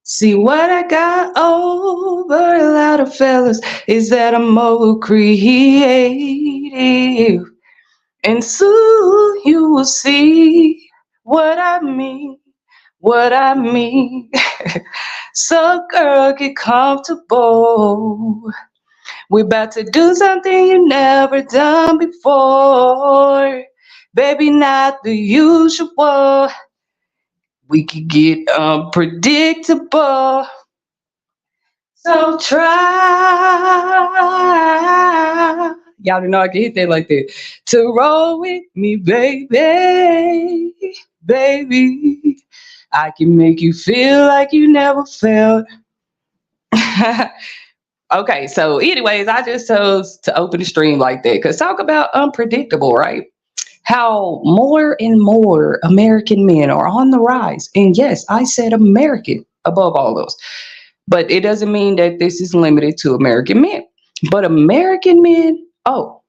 See what I got over a lot of fellas is that I'm more creative. And soon you will see what I mean, what I mean. So girl, get comfortable. We're about to do something you never done before. Baby, not the usual. We could get unpredictable. So try. Y'all didn't know I could hit that like that. To roll with me, baby. Baby. I can make you feel like you never felt. Okay, so anyways, I just chose to open the stream like that because talk about unpredictable, right? How more and more American men are on the rise. And yes, I said American above all those. But it doesn't mean that this is limited to American men. But American men, oh,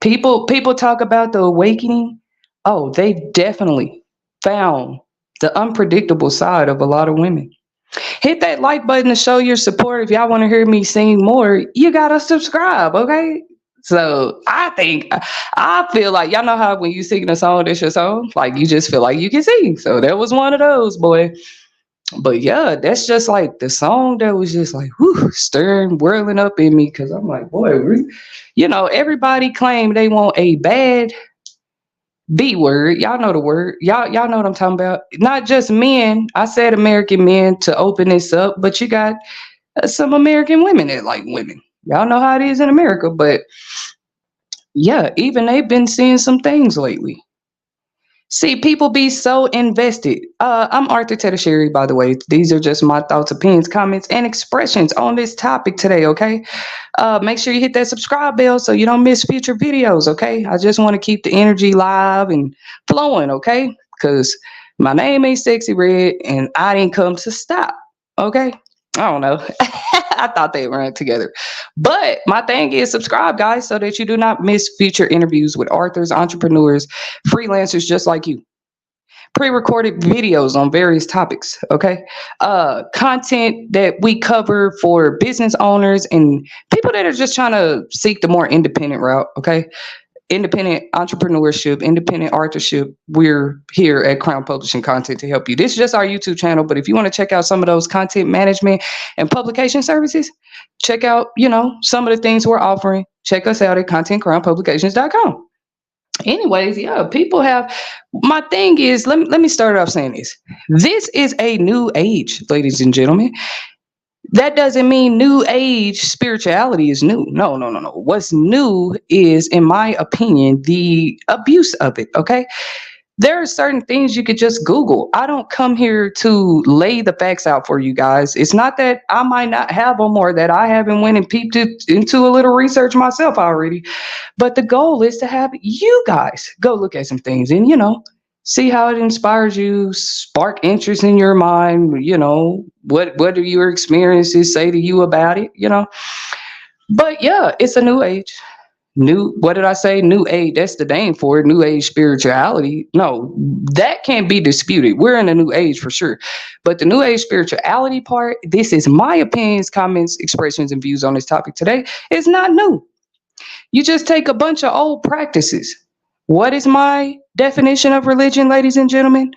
people talk about the awakening. Oh, they definitely found the unpredictable side of a lot of women. Hit that like button to show your support. If y'all want to hear me sing more, you gotta subscribe, okay? So I feel like y'all know how when you sing a song, that's your song. Like you just feel like you can sing. So that was one of those, boy. But yeah, that's just like the song that was just like whew, stirring, whirling up in me because I'm like, boy, everybody claim they want a bad B word. Y'all know the word. Y'all know what I'm talking about. Not just men. I said American men to open this up, but you got some American women that like women. Y'all know how it is in America, but yeah, even they've been seeing some things lately. See, people be so invested. I'm Arthur Tedasheri, by the way. These are just my thoughts, opinions, comments, and expressions on this topic today, okay? Make sure you hit that subscribe bell so you don't miss future videos, okay? I just want to keep the energy live and flowing, okay? Because my name ain't Sexy Red, and I didn't come to stop, okay? I don't know. I thought they ran together. But my thing is subscribe, guys, so that you do not miss future interviews with authors, entrepreneurs, freelancers just like you. Pre-recorded videos on various topics, okay? Content that we cover for business owners and people that are just trying to seek the more independent route, okay? Independent entrepreneurship, independent authorship. We're here at Crown Publishing Content to help you. This is just our YouTube channel, but if you want to check out some of those content management and publication services, check out, some of the things we're offering. Check us out at contentcrownpublications.com. Anyways, yeah, people have. My thing is, let me start off saying this. This is a new age, ladies and gentlemen. That doesn't mean new age spirituality is new. No, no, no, no. What's new is, in my opinion, the abuse of it. Okay. There are certain things you could just Google. I don't come here to lay the facts out for you guys. It's not that I might not have them or that I haven't went and peeped into a little research myself already. But the goal is to have you guys go look at some things and, see how it inspires you, spark interest in your mind, what do your experiences say to you about it. But yeah, it's a new age. What did I say? New age. That's the name for it. New age spirituality. No, that can't be disputed. We're in a new age for sure. But the new age spirituality part, this is my opinions, comments, expressions, and views on this topic today. It's not new. You just take a bunch of old practices. What is my definition of religion, ladies and gentlemen?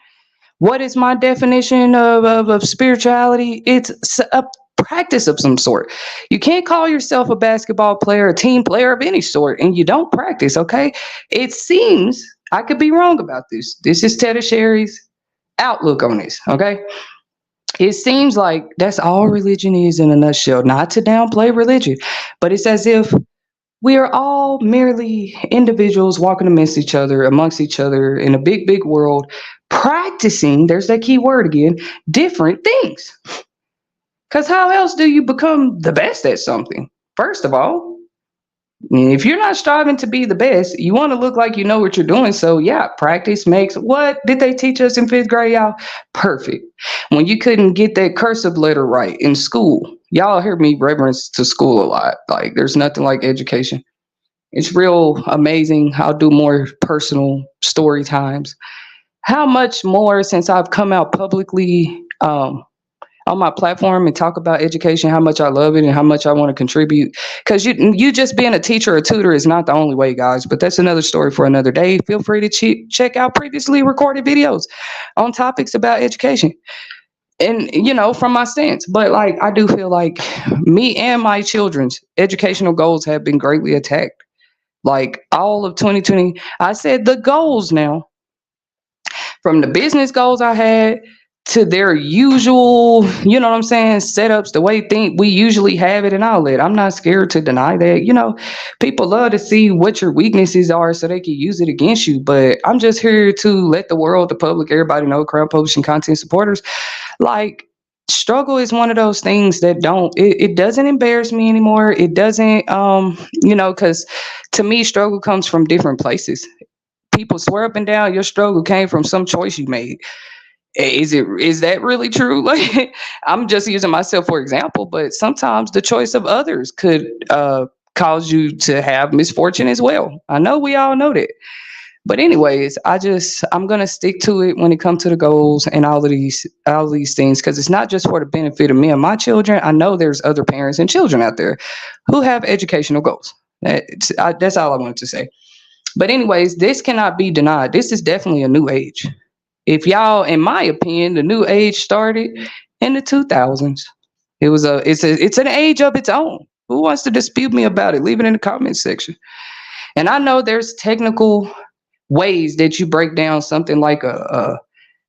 What is my definition of spirituality? It's a practice of some sort. You can't call yourself a basketball player, a team player of any sort, and you don't practice, okay? It seems, I could be wrong about this. This is Tedasheri's outlook on this, okay? It seems like that's all religion is in a nutshell. Not to downplay religion, but it's as if we are all merely individuals walking amongst each other in a big, big world, practicing, there's that key word again, different things. Because how else do you become the best at something? First of all, if you're not striving to be the best, you want to look like you know what you're doing. So yeah, practice makes, what did they teach us in 5th grade, y'all? Perfect. When you couldn't get that cursive letter right in school, y'all hear me reference to school a lot. Like there's nothing like education. It's real amazing. I'll do more personal story times. How much more since I've come out publicly on on my platform and talk about education, how much I love it and how much I want to contribute. Because you just being a teacher or tutor is not the only way, guys. But that's another story for another day. Feel free to check out previously recorded videos on topics about education. And from my stance, but like I do feel like me and my children's educational goals have been greatly attacked. Like all of 2020, I said the goals now, from the business goals I had to their usual, what I'm saying, setups, the way we usually have it in outlet. I'm not scared to deny that. People love to see what your weaknesses are so they can use it against you. But I'm just here to let the world, the public, everybody know, Crown Publishing content supporters, like, struggle is one of those things that it doesn't embarrass me anymore. It doesn't, because to me, struggle comes from different places. People swear up and down your struggle came from some choice you made. Is that really true? Like, I'm just using myself for example, but sometimes the choice of others could cause you to have misfortune as well. I know we all know that. But anyways, I'm gonna stick to it when it comes to the goals and all of these things, because it's not just for the benefit of me and my children. I know there's other parents and children out there who have educational goals. That's all I wanted to say. But anyways, this cannot be denied. This is definitely a new age. If y'all, in my opinion, the new age started in the 2000s. It's an age of its own. Who wants to dispute me about it? Leave it in the comments section. And I know there's technical ways that you break down something like a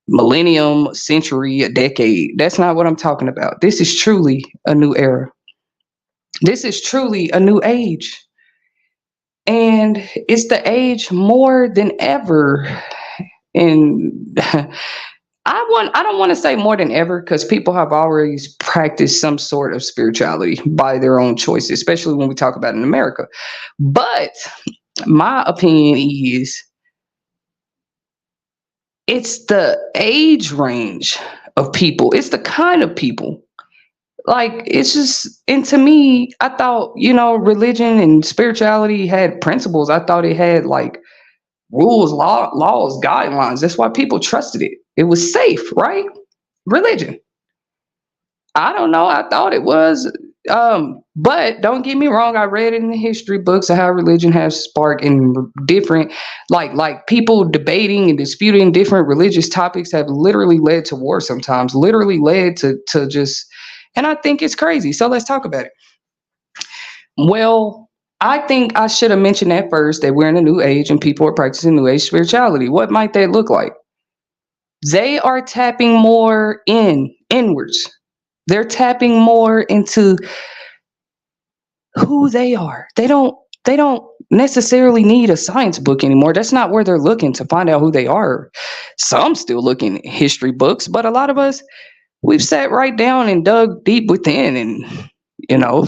millennium, a century, a decade. That's not what I'm talking about. This is truly a new era. This is truly a new age. And it's the age more than ever. And I don't want to say more than ever, because people have always practiced some sort of spirituality by their own choice, especially when we talk about in America. But my opinion is it's the age range of people. It's the kind of people. Like, it's just, and to me, I thought, religion and spirituality had principles. I thought it had like rules, laws, guidelines. That's why people trusted it. It was safe, right? Religion. I don't know. I thought it was. But don't get me wrong. I read it in the history books of how religion has sparked in different, like people debating and disputing different religious topics have literally led to war sometimes, literally led to just, and I think it's crazy. So let's talk about it. Well, I think I should have mentioned that first, that we're in a new age and people are practicing new age spirituality. What might that look like? They are tapping more inwards. They're tapping more into who they are. They don't necessarily need a science book anymore. That's not where they're looking to find out who they are. Some still looking at history books, but a lot of us, we've sat right down and dug deep within, and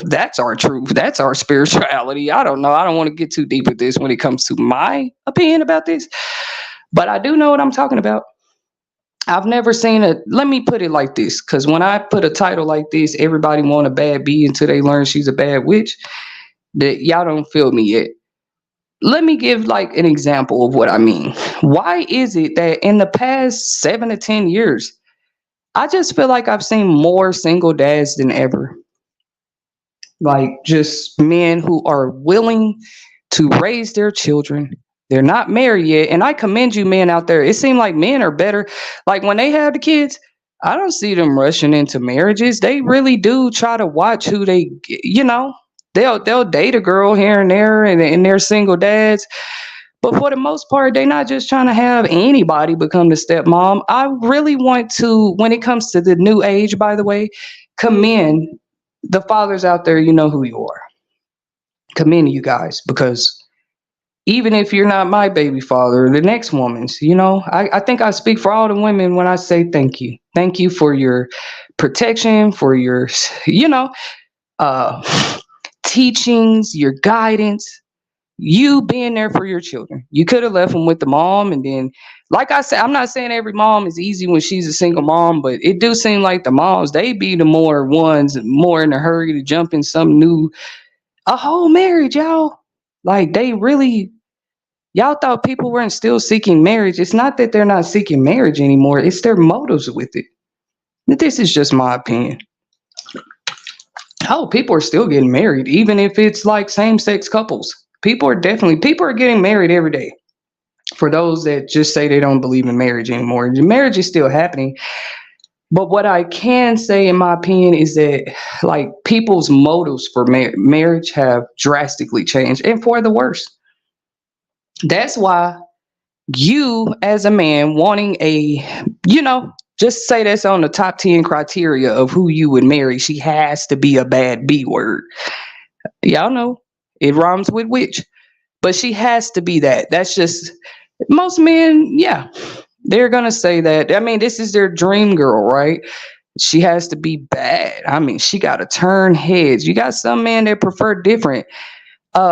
that's our truth. That's our spirituality. I don't know. I don't want to get too deep with this when it comes to my opinion about this, but I do know what I'm talking about. I've never seen let me put it like this, because when I put a title like this, everybody want a bad bee until they learn she's a bad witch. That y'all don't feel me yet. Let me give like an example of what I mean. Why is it that in the past 7 to 10 years, I just feel like I've seen more single dads than ever? Like, just men who are willing to raise their children. They're not married yet. And I commend you men out there. It seems like men are better. Like, when they have the kids, I don't see them rushing into marriages. They really do try to watch who they'll date a girl here and there, and they're single dads. But for the most part, they're not just trying to have anybody become the stepmom. I really want to, when it comes to the new age, by the way, commend the fathers out there. You know who you are. Commend you guys, because even if you're not my baby father, the next woman's, I think I speak for all the women when I say thank you. Thank you for your protection, for your, teachings, your guidance, you being there for your children. You could have left them with the mom. And then, like I said, I'm not saying every mom is easy when she's a single mom, but it do seem like the moms, they be the more ones more in a hurry to jump in some new, a whole marriage, y'all. Like, they really, y'all thought people weren't still seeking marriage. It's not that they're not seeking marriage anymore. It's their motives with it. This is just my opinion. Oh, people are still getting married, even if it's like same-sex couples. People are getting married every day. For those that just say they don't believe in marriage anymore, marriage is still happening. But what I can say, in my opinion, is that like people's motives for marriage have drastically changed, and for the worse. That's why you, as a man, wanting you know, just say that's on the top 10 criteria of who you would marry, she has to be a bad B word. Y'all know it rhymes with witch, but she has to be that. That's just most men, yeah, they're gonna say that. I mean, this is their dream girl, right? She has to be bad. I mean, she got to turn heads. You got some men that prefer different.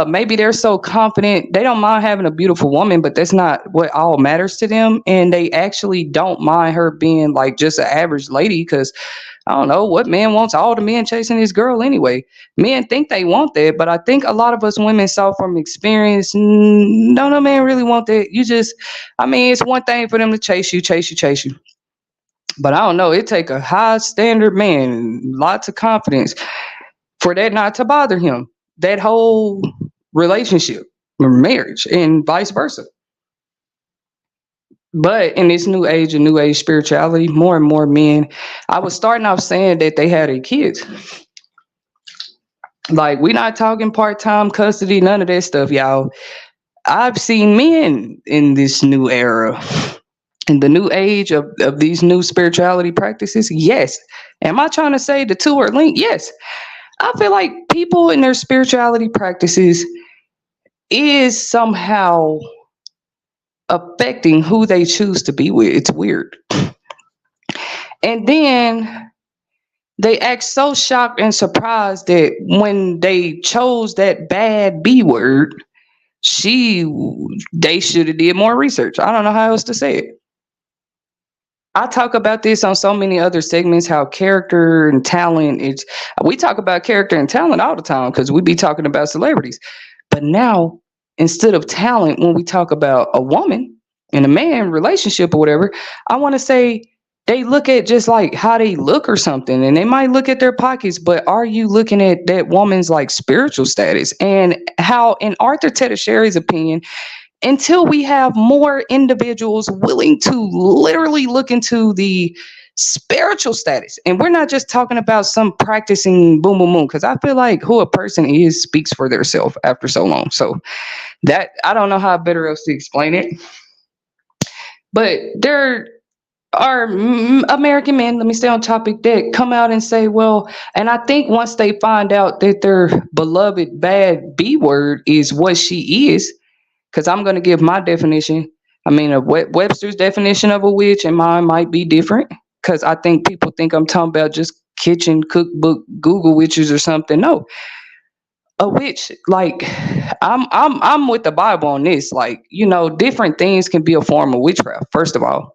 Maybe they're so confident they don't mind having a beautiful woman, but that's not what all matters to them. And they actually don't mind her being like just an average lady, because I don't know what man wants all the men chasing this girl anyway. Men think they want that, but I think a lot of us women saw from experience, no man really want that. You just, I mean, it's one thing for them to chase you, chase you, chase you. But I don't know, it take a high standard man, lots of confidence for that not to bother him. That whole relationship or marriage and vice versa. But in this new age spirituality, more and more men, I was starting off saying that they had their kids. Like, we're not talking part-time custody, none of that stuff, y'all. I've seen men in this new era, in the new age of these new spirituality practices. Yes. Am I trying to say the two are linked? Yes. I feel like people in their spirituality practices is somehow affecting who they choose to be with. It's weird. And then they act so shocked and surprised that when they chose that bad B word, they should have did more research. I don't know how else to say it. I talk about this on so many other segments, how character and talent, we talk about character and talent all the time because we be talking about celebrities. But now, instead of talent, when we talk about a woman and a man relationship or whatever, I want to say they look at just like how they look or something, and they might look at their pockets, but are you looking at that woman's like spiritual status? And how, in Arthur Tedescherry's opinion, until we have more individuals willing to literally look into the spiritual status, and we're not just talking about some practicing boom boom boom, because I feel like who a person is speaks for their self after so long. So that, I don't know how better else to explain it, but there are American men, let me stay on topic, that come out and say, well, and I think once they find out that their beloved bad B word is what she is, because I'm going to give my definition. I mean, Webster's definition of a witch and mine might be different, because I think people think I'm talking about just kitchen cookbook Google witches or something. No, a witch, like, I'm with the Bible on this. Like, different things can be a form of witchcraft. First of all,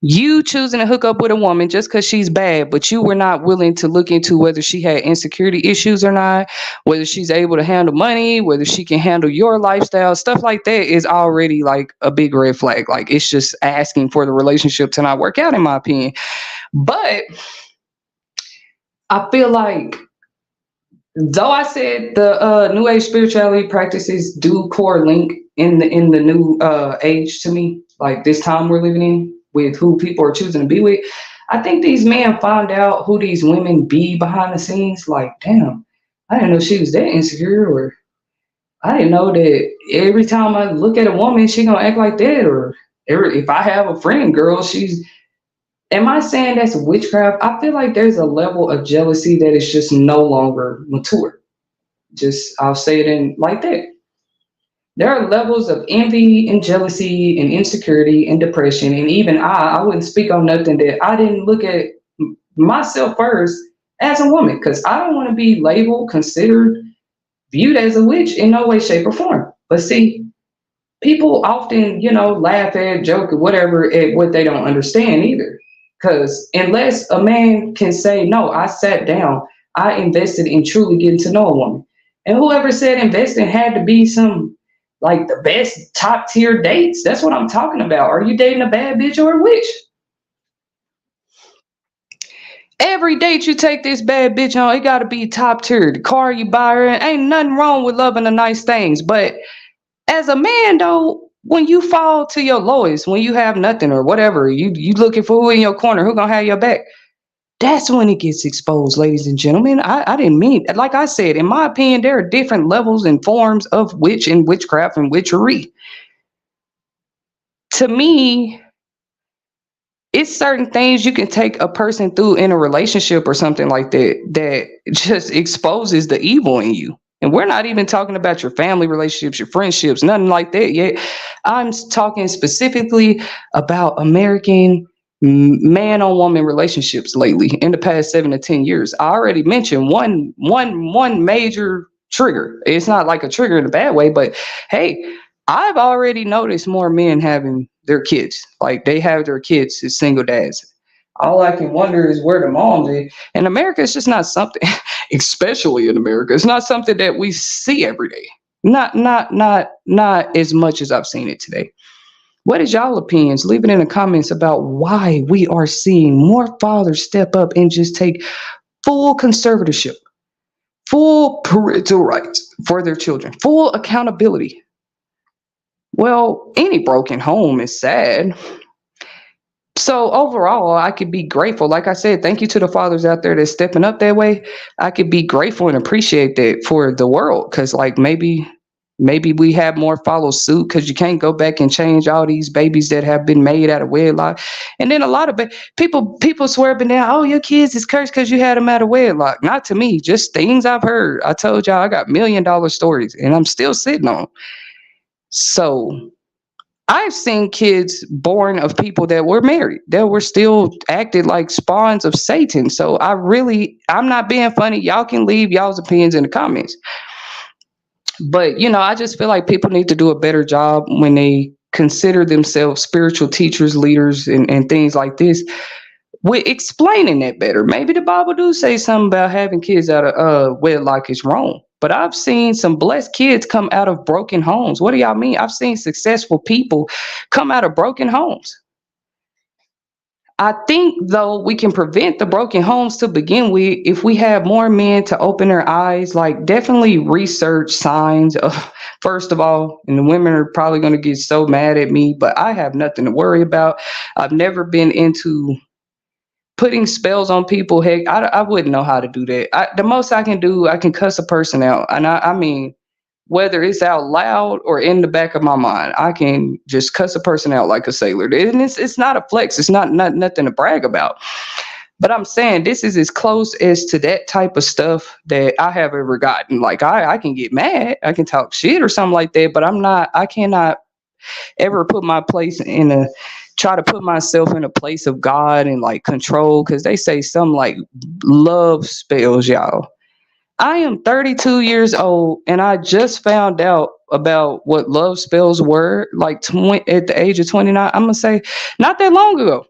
you choosing to hook up with a woman just because she's bad, but you were not willing to look into whether she had insecurity issues or not, whether she's able to handle money, whether she can handle your lifestyle, stuff like that is already like a big red flag. Like, it's just asking for the relationship to not work out, in my opinion. But I feel like, though I said the new age spirituality practices do core link in the new age to me, like this time we're living in, with who people are choosing to be with, I think these men find out who these women be behind the scenes. Like, damn, I didn't know she was that insecure, or I didn't know that every time I look at a woman, she gonna act like that, or if I have a friend girl, am I saying that's witchcraft? I feel like there's a level of jealousy that is just no longer mature. Just, I'll say it in like that. There are levels of envy and jealousy and insecurity and depression. And even I wouldn't speak on nothing that I didn't look at myself first as a woman, because I don't want to be labeled, considered, viewed as a witch in no way, shape, or form. But see, people often, laugh at, joke, or whatever at what they don't understand either. Because unless a man can say, no, I sat down, I invested in truly getting to know a woman. And whoever said investing had to be some, like, the best top tier dates. That's what I'm talking about. Are you dating a bad bitch or a witch? Every date you take this bad bitch on, it gotta be top tier. The car you buy her, ain't nothing wrong with loving the nice things. But as a man though, when you fall to your lowest, when you have nothing or whatever, you looking for who in your corner, who gonna have your back. That's when it gets exposed, ladies and gentlemen. I didn't mean, like I said, in my opinion, there are different levels and forms of witch and witchcraft and witchery. To me, it's certain things you can take a person through in a relationship or something like that that just exposes the evil in you. And we're not even talking about your family relationships, your friendships, nothing like that yet. I'm talking specifically about American man on woman relationships lately in the past 7 to 10 years. I already mentioned one major trigger. It's not like a trigger in a bad way, but hey, I've already noticed more men having their kids. Like they have their kids as single dads. All I can wonder is where the moms is. In America, it's just not something, especially in America, it's not something that we see every day. Not as much as I've seen it today. What is y'all opinions? Leave it in the comments about why we are seeing more fathers step up and just take full conservatorship, full parental rights for their children, full accountability. Well, any broken home is sad. So overall, I could be grateful. Like I said, thank you to the fathers out there that's stepping up that way. I could be grateful and appreciate that for the world. Cause like maybe we have more follow suit because you can't go back and change all these babies that have been made out of wedlock. And then a lot of people swear up and down, oh, your kids is cursed because you had them out of wedlock. Not to me, just things I've heard. I told y'all I got $1 million stories and I'm still sitting on. So I've seen kids born of people that were married, that were still acted like spawns of Satan. So I'm not being funny. Y'all can leave y'all's opinions in the comments. But, I just feel like people need to do a better job when they consider themselves spiritual teachers, leaders, and things like this, with explaining that better. Maybe the Bible do say something about having kids out of wedlock is wrong. But I've seen some blessed kids come out of broken homes. What do y'all mean? I've seen successful people come out of broken homes. I think, though, we can prevent the broken homes to begin with if we have more men to open their eyes, like definitely research signs of, first of all, and the women are probably going to get so mad at me, but I have nothing to worry about. I've never been into putting spells on people. Heck, I wouldn't know how to do that. The most I can do, I can cuss a person out. And I mean, whether it's out loud or in the back of my mind, I can just cuss a person out like a sailor. And it's not a flex. It's not nothing to brag about. But I'm saying this is as close as to that type of stuff that I have ever gotten. Like I can get mad. I can talk shit or something like that, but I cannot ever try to put myself in a place of God and like control, because they say some like love spells, y'all. I am 32 years old and I just found out about what love spells were like at the age of 29. I'm gonna say not that long ago.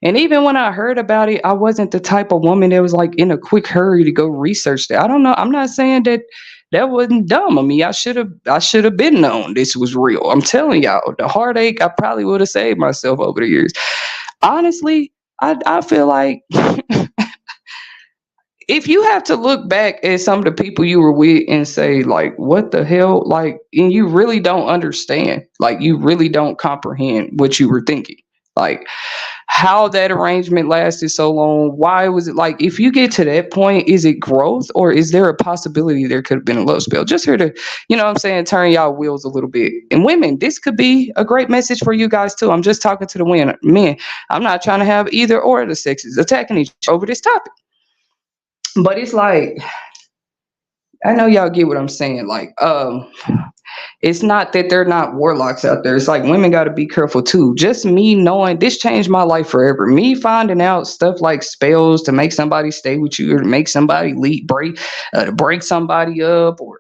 And even when I heard about it, I wasn't the type of woman that was like in a quick hurry to go research that. I don't know. I'm not saying that wasn't dumb of me. I should have been known this was real. I'm telling y'all, the heartache, I probably would have saved myself over the years. Honestly, I feel like if you have to look back at some of the people you were with and say, like, what the hell? Like, and you really don't understand, like, you really don't comprehend what you were thinking. Like, how that arrangement lasted so long. Why was it like, if you get to that point, is it growth or is there a possibility there could have been a love spell? Just here to, what I'm saying, turn y'all wheels a little bit. And women, this could be a great message for you guys too. I'm just talking to the men. I'm not trying to have either or of the sexes attacking each other over this topic. But it's like, I know y'all get what I'm saying. Like, it's not that they're not warlocks out there. It's like women got to be careful too. Just me knowing this changed my life forever. Me finding out stuff like spells to make somebody stay with you or to make somebody to break somebody up or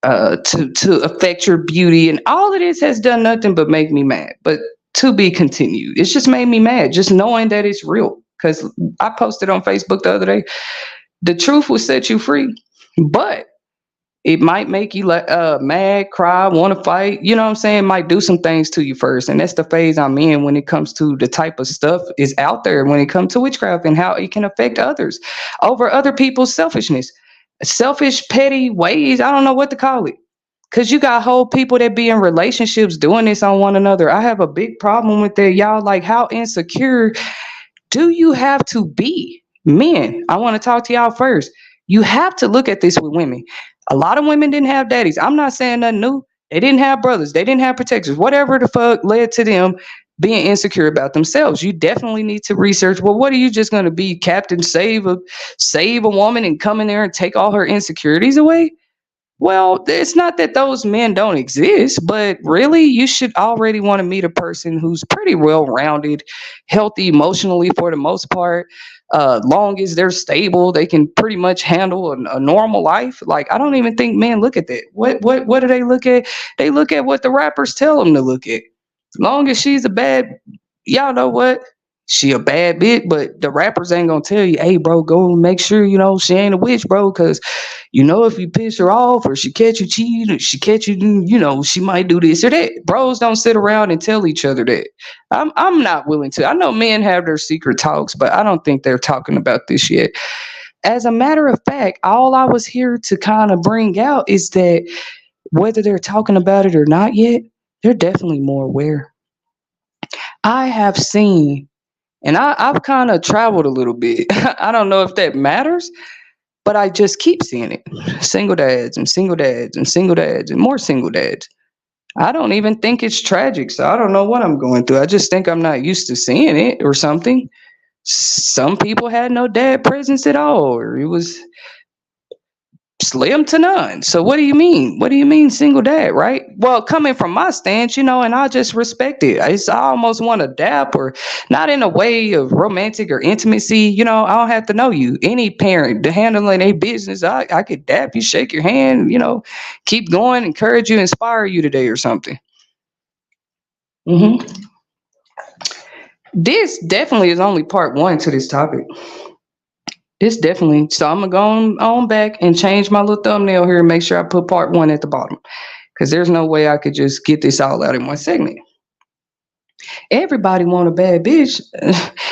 to affect your beauty. And all of this has done nothing but make me mad. But to be continued. It's just made me mad just knowing that it's real. Because I posted on Facebook the other day, the truth will set you free. But It might make you like mad, cry, want to fight. You know what I'm saying? Might do some things to you first, and that's the phase I'm in when it comes to the type of stuff is out there when it comes to witchcraft and how it can affect others over other people's selfishness, selfish, petty ways. I don't know what to call it. Cause you got whole people that be in relationships doing this on one another. I have a big problem with that, y'all. Like, how insecure do you have to be? Men, I want to talk to y'all first. You have to look at this with women. A lot of women didn't have daddies. I'm not saying nothing new. They didn't have brothers. They didn't have protectors. Whatever the fuck led to them being insecure about themselves. You definitely need to research. Well, what are you just going to be, Captain Save a woman and come in there and take all her insecurities away? Well, it's not that those men don't exist, but really, you should already want to meet a person who's pretty well rounded, healthy emotionally for the most part. Long as they're stable, they can pretty much handle a normal life. Like, I don't even think men look at that. What do they look at? They look at what the rappers tell them to look at. Long as she's a bad, y'all know what? She a bad bitch, but the rappers ain't gonna tell you, hey, bro, go make sure you know she ain't a witch, bro, because you know if you piss her off or she catch you cheating, or she catch you, you know, she might do this or that. Bros don't sit around and tell each other that. I'm not willing to. I know men have their secret talks, but I don't think they're talking about this yet. As a matter of fact, all I was here to kind of bring out is that whether they're talking about it or not yet, they're definitely more aware. I have seen, and I've kind of traveled a little bit. I don't know if that matters, but I just keep seeing it. Single dads and single dads and single dads and more single dads. I don't even think it's tragic. So I don't know what I'm going through. I just think I'm not used to seeing it or something. Some people had no dad presence at all, or it was slim to none. So what do you mean? What do you mean single dad, right? Well, coming from my stance, you know, and I just respect it. I almost want to dap, or not in a way of romantic or intimacy. You know, I don't have to know you. Any parent to handling a business, I could dap you, shake your hand, you know, keep going, encourage you, inspire you today or something. hmm This definitely is only part one to this topic. This definitely. So I'm gonna go on back and change my little thumbnail here and make sure I put part one at the bottom, because there's no way I could just get this all out in one segment. Everybody want a bad bitch.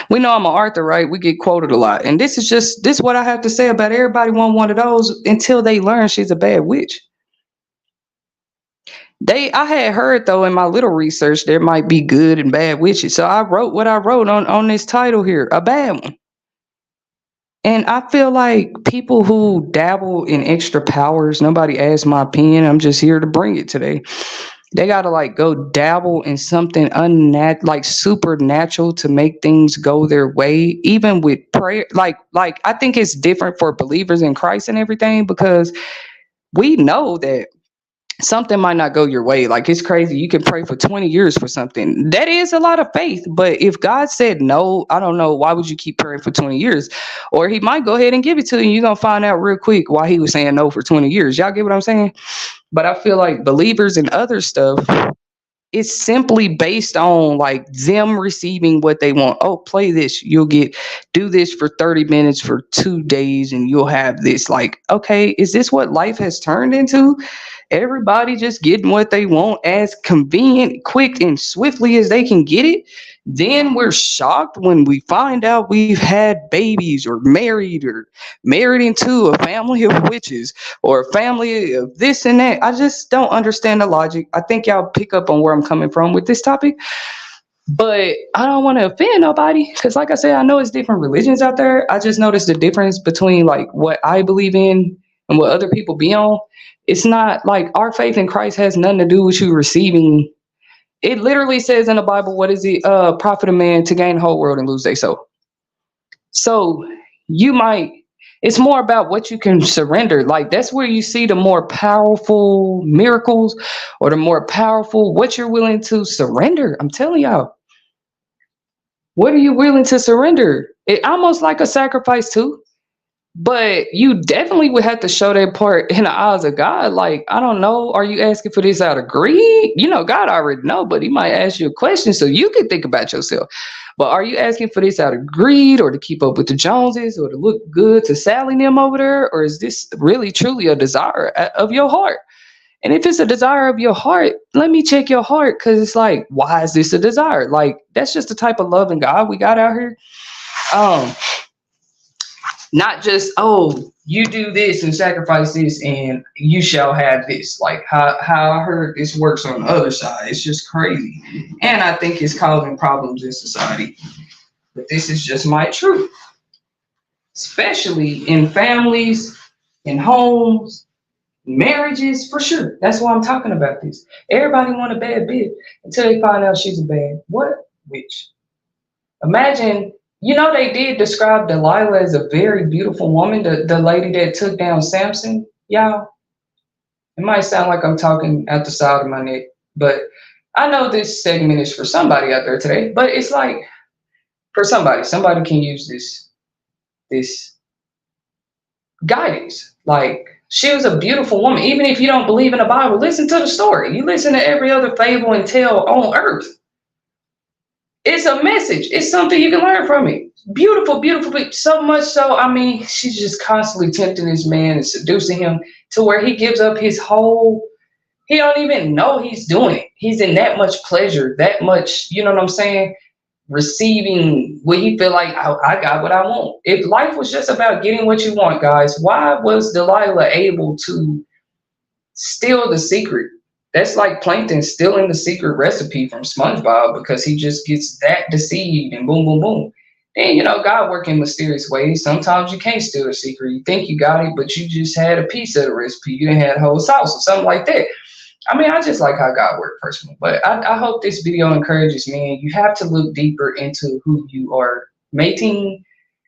We know I'm an author, right? We get quoted a lot, and this is what I have to say about everybody want one of those until they learn she's a bad witch. I had heard though in my little research there might be good and bad witches, so I wrote what I wrote on this title here, a bad one. And I feel like people who dabble in extra powers, nobody asked my opinion. I'm just here to bring it today. They gotta like go dabble in something like supernatural to make things go their way, even with prayer. Like I think it's different for believers in Christ and everything, because we know that something might not go your way. Like, it's crazy. You can pray for 20 years for something. That is a lot of faith. But if God said no, I don't know, why would you keep praying for 20 years? Or he might go ahead and give it to you. You're going to find out real quick why he was saying no for 20 years. Y'all get what I'm saying? But I feel like believers and other stuff, it's simply based on like them receiving what they want. Oh, play this. Do this for 30 minutes for 2 days and you'll have this. Like, okay, is this what life has turned into? Everybody just getting what they want as convenient, quick, and swiftly as they can get it. Then we're shocked when we find out we've had babies or married into a family of witches or a family of this and that. I just don't understand the logic. I think y'all pick up on where I'm coming from with this topic. But I don't want to offend nobody, because like I said, I know it's different religions out there. I just noticed the difference between like what I believe in and what other people be on. It's not like our faith in Christ has nothing to do with you receiving. It literally says in the Bible, what is it? Profit a man to gain the whole world and lose their soul. So it's more about what you can surrender. Like, that's where you see the more powerful miracles, or the more powerful, what you're willing to surrender. I'm telling y'all, what are you willing to surrender? It almost like a sacrifice too. But you definitely would have to show that part in the eyes of God. Like, I don't know, are you asking for this out of greed? You know, God already know, but he might ask you a question so you can think about yourself. But are you asking for this out of greed, or to keep up with the Joneses, or to look good to Sally and them over there? Or is this really truly a desire of your heart? And if it's a desire of your heart, let me check your heart, because it's like, why is this a desire? Like, that's just the type of love and God we got out here. Um, Not just, oh, you do this and sacrifice this and you shall have this. Like how I heard this works on the other side. It's just crazy. And I think it's causing problems in society. But this is just my truth. Especially in families, in homes, marriages, for sure. That's why I'm talking about this. Everybody want a bad bitch until they find out she's a bad what? Witch. Imagine, you know, they did describe Delilah as a very beautiful woman, the lady that took down Samson. Y'all, it might sound like I'm talking out the side of my neck, but I know this segment is for somebody out there today. But it's like, for somebody can use this guidance. Like, she was a beautiful woman. Even if you don't believe in the Bible, listen to the story. You listen to every other fable and tale on earth. It's a message. It's something you can learn from it. Beautiful, beautiful. So much so, I mean, she's just constantly tempting this man and seducing him to where he gives up his whole, he don't even know he's doing it. He's in that much pleasure, that much, you know what I'm saying? Receiving what he feel like, I got what I want. If life was just about getting what you want, guys, why was Delilah able to steal the secret? That's like Plankton stealing the secret recipe from SpongeBob, because he just gets that deceived and boom, boom, boom. And, you know, God works in mysterious ways. Sometimes you can't steal a secret. You think you got it, but you just had a piece of the recipe. You didn't have the whole sauce or something like that. I mean, I just like how God works personally. But I hope this video encourages men. You have to look deeper into who you are mating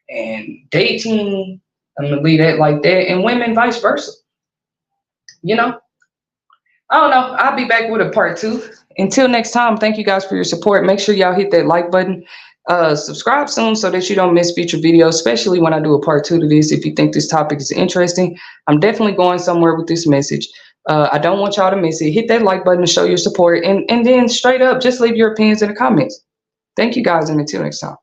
and dating. I'm going to leave that like that. And women, vice versa. You know? I don't know. I'll be back with a part 2. Until next time, thank you guys for your support. Make sure y'all hit that like button. Subscribe soon so that you don't miss future videos, especially when I do a part 2 to this. If you think this topic is interesting, I'm definitely going somewhere with this message. I don't want y'all to miss it. Hit that like button to show your support. And then straight up, just leave your opinions in the comments. Thank you guys, and until next time.